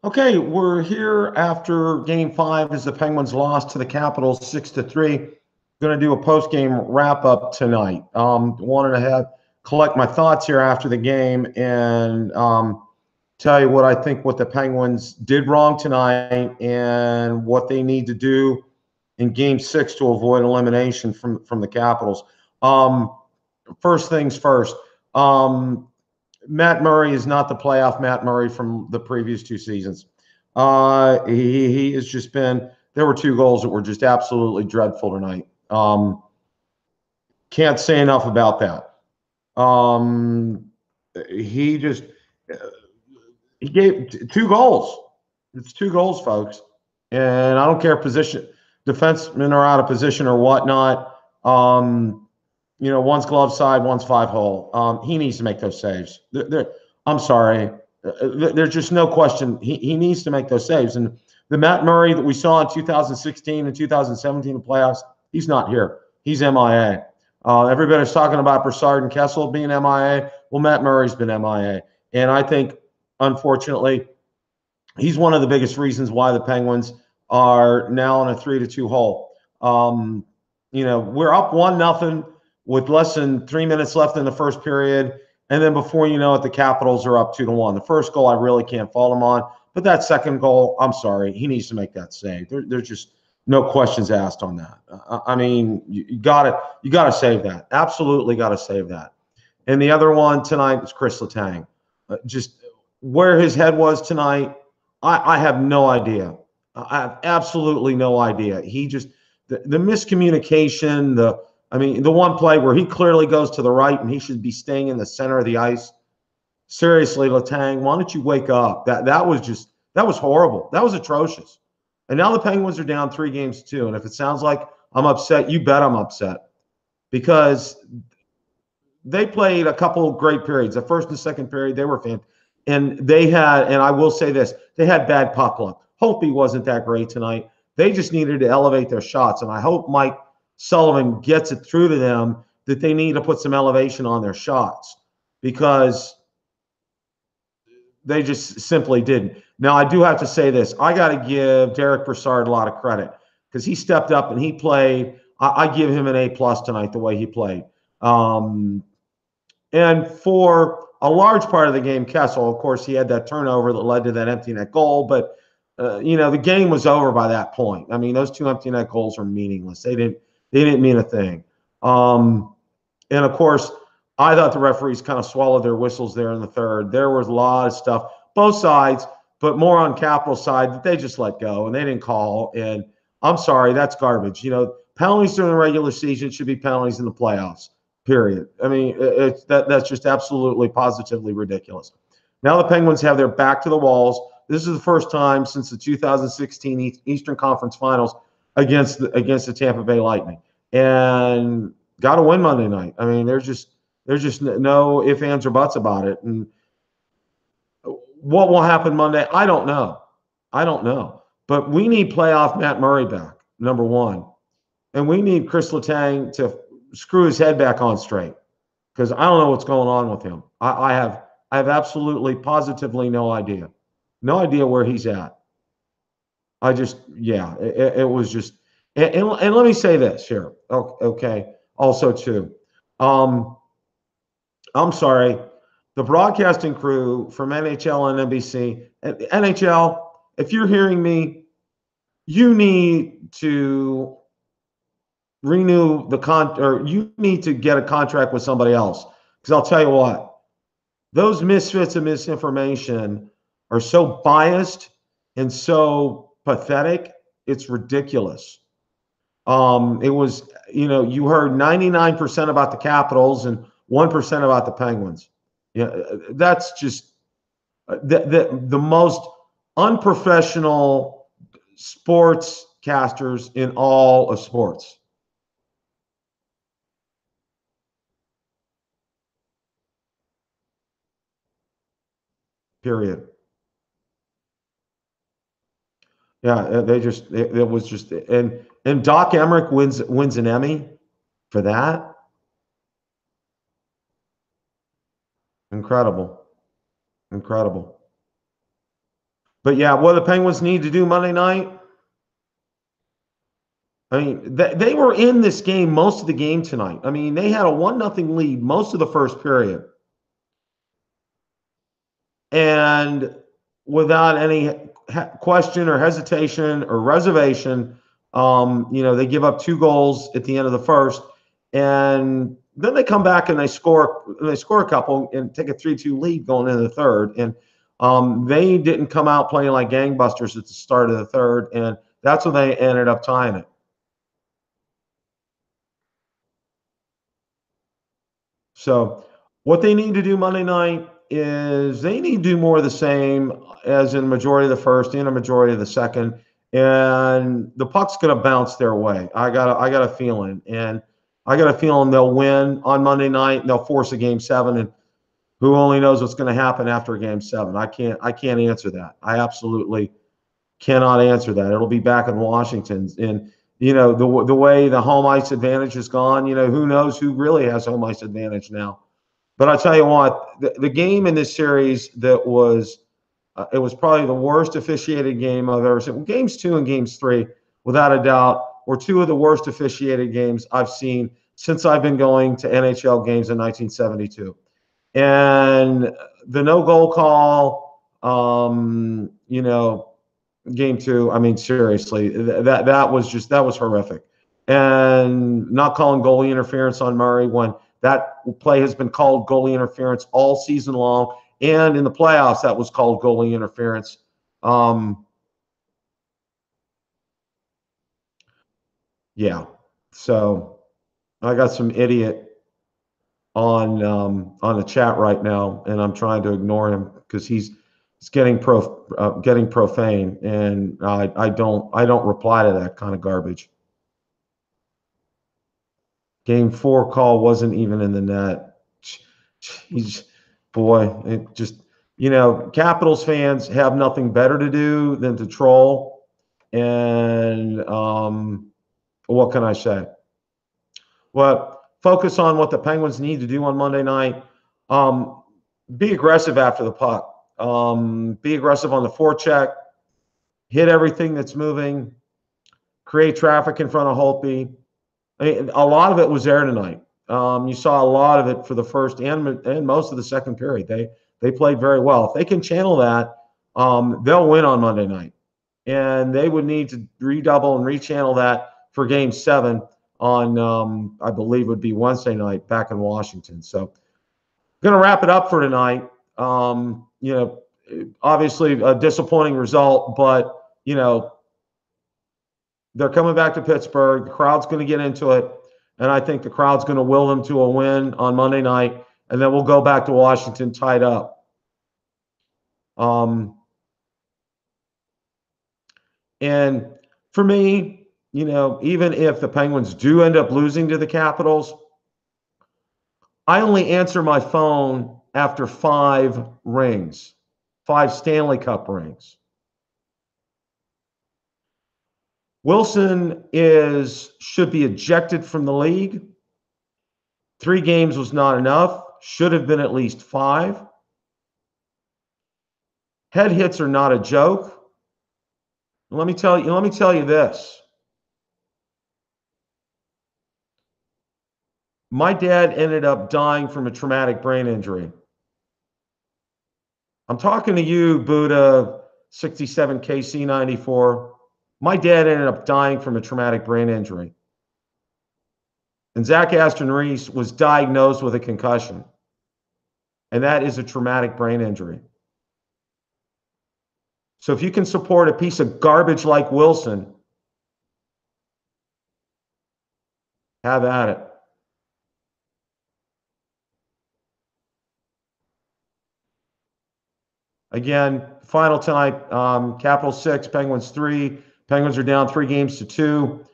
Okay, we're here after Game 5 as the Penguins lost to the Capitals 6-3. Going to do a post-game wrap-up tonight. Wanted to collect my thoughts here after the game and tell you what I think what the Penguins did wrong tonight and what they need to do in Game 6 to avoid elimination from the Capitals. First things first. Matt Murray is not the playoff Matt Murray from the previous two seasons. He has just been. There were two goals that were just absolutely dreadful tonight. Can't say enough about that. He just he gave two goals. It's two goals, folks, and I don't care position, defensemen are out of position or whatnot. One's glove side, one's 5-hole. He needs to make those saves. I'm sorry. There's just no question. He needs to make those saves. And the Matt Murray that we saw in 2016 and 2017 in playoffs, he's not here. He's MIA. Everybody's talking about Brassard and Kessel being MIA. Well, Matt Murray's been MIA. And I think, unfortunately, he's one of the biggest reasons why the Penguins are now in a 3-2 hole. We're up 1-0 with less than 3 minutes left in the first period. And then before you know it, the Capitals are up 2-1. The first goal I really can't fault him on. But that second goal, I'm sorry, he needs to make that save. There's just no questions asked on that. I mean, you gotta save that. Absolutely gotta save that. And the other one tonight is Chris Letang. Just where his head was tonight, I have no idea. I have absolutely no idea. He just the miscommunication, the one play where he clearly goes to the right and he should be staying in the center of the ice. Seriously, Letang, why don't you wake up? That was horrible. That was atrocious. And now the Penguins are down 3-2. And if it sounds like I'm upset, you bet I'm upset. Because they played a couple of great periods. The first and second period, they were fantastic. And they had, and I will say this, they had bad puck luck. Holtby wasn't that great tonight. They just needed to elevate their shots. And I hope Mike Sullivan gets it through to them that they need to put some elevation on their shots because they just simply didn't. Now, I do have to say this. I got to give Derek Brassard a lot of credit because he stepped up and he played. I give him an A+ tonight, the way he played. And for a large part of the game, Kessel, of course, he had that turnover that led to that empty net goal. But, the game was over by that point. I mean, those two empty net goals are meaningless. They didn't mean a thing. And, of course, I thought the referees kind of swallowed their whistles there in the third. There was a lot of stuff, both sides, but more on Capital side that they just let go and they didn't call. And I'm sorry, that's garbage. Penalties during the regular season should be penalties in the playoffs, period. I mean, that's just absolutely, positively ridiculous. Now the Penguins have their back to the walls. This is the first time since the 2016 Eastern Conference Finals against the Tampa Bay Lightning. And got to win Monday night. I mean, there's just no ifs, ands, or buts about it. And what will happen Monday, I don't know. But we need playoff Matt Murray back, number one. And we need Chris Letang to screw his head back on straight because I don't know what's going on with him. I have absolutely, positively no idea. No idea where he's at. It was just – and let me say this here, okay, also too. I'm sorry, the broadcasting crew from NHL and NBC, NHL, if you're hearing me, you need to renew or you need to get a contract with somebody else. Because I'll tell you what, those misfits of misinformation are so biased and so pathetic, it's ridiculous. It was, you heard 99% about the Capitals and 1% about the Penguins. Yeah, that's just the most unprofessional sportscasters in all of sports. Period. Yeah, it was just, and Doc Emmerich wins an Emmy for that. Incredible. But yeah, what the Penguins need to do Monday night, I mean, they were in this game most of the game tonight. I mean, they had a 1-0 lead most of the first period. And without any question or hesitation or reservation, they give up 2 goals at the end of the first. And then they come back and they score a couple and take a 3-2 lead going into the third. And they didn't come out playing like gangbusters at the start of the third. And that's when they ended up tying it. So what they need to do Monday night is they need to do more of the same as in majority of the first and a majority of the second. And the puck's going to bounce their way. I got a feeling. And I got a feeling they'll win on Monday night and they'll force a game 7. And who only knows what's going to happen after game 7. I can't answer that. I absolutely cannot answer that. It'll be back in Washington. And the way the home ice advantage is gone, who knows who really has home ice advantage now. But I tell you what, the game in this series that was it was probably the worst officiated game I've ever seen. Games 2 and games 3, without a doubt, were 2 of the worst officiated games I've seen since I've been going to NHL games in 1972. And the no goal call, game 2, I mean, seriously, that was horrific. And not calling goalie interference on Murray when that play has been called goalie interference all season long, and in the playoffs that was called goalie interference. Yeah. So I got some idiot on the chat right now, and I'm trying to ignore him because he's getting profane, and I don't reply to that kind of garbage. Game 4 call wasn't even in the net. Jeez, boy, it just Capitals fans have nothing better to do than to troll, and what can I say? Well, focus on what the Penguins need to do on Monday night. Be aggressive after the puck. Be aggressive on the forecheck. Hit everything that's moving. Create traffic in front of Holtby. I mean, a lot of it was there tonight. You saw a lot of it for the first and most of the second period. They played very well. If they can channel that, they'll win on Monday night. And they would need to redouble and rechannel that for game 7 on, I believe, would be Wednesday night back in Washington. So, going to wrap it up for tonight. Obviously a disappointing result, but they're coming back to Pittsburgh. The crowd's going to get into it, and I think the crowd's going to will them to a win on Monday night, and then we'll go back to Washington tied up. And for me, even if the Penguins do end up losing to the Capitals, I only answer my phone after 5 rings, 5 Stanley Cup rings. Wilson should be ejected from the league. 3 games was not enough. Should have been at least 5. Head hits are not a joke. Let me tell you this. My dad ended up dying from a traumatic brain injury. I'm talking to you, Buddha 67 KC 94. My dad ended up dying from a traumatic brain injury. And Zach Aston Reese was diagnosed with a concussion. And that is a traumatic brain injury. So if you can support a piece of garbage like Wilson, have at it. Again, final tonight, Capitals 6, Penguins 3. Penguins are down 3 games to 2.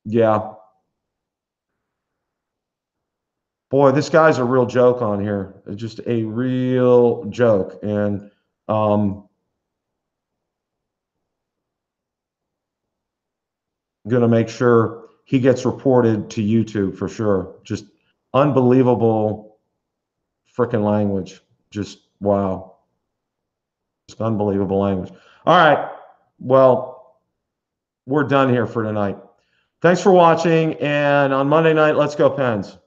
Yeah. Boy, this guy's a real joke on here. Just a real joke. And I'm going to make sure he gets reported to YouTube for sure. Just unbelievable freaking language. Just wow. Just unbelievable language. All right. Well, we're done here for tonight. Thanks for watching. And on Monday night, let's go Pens.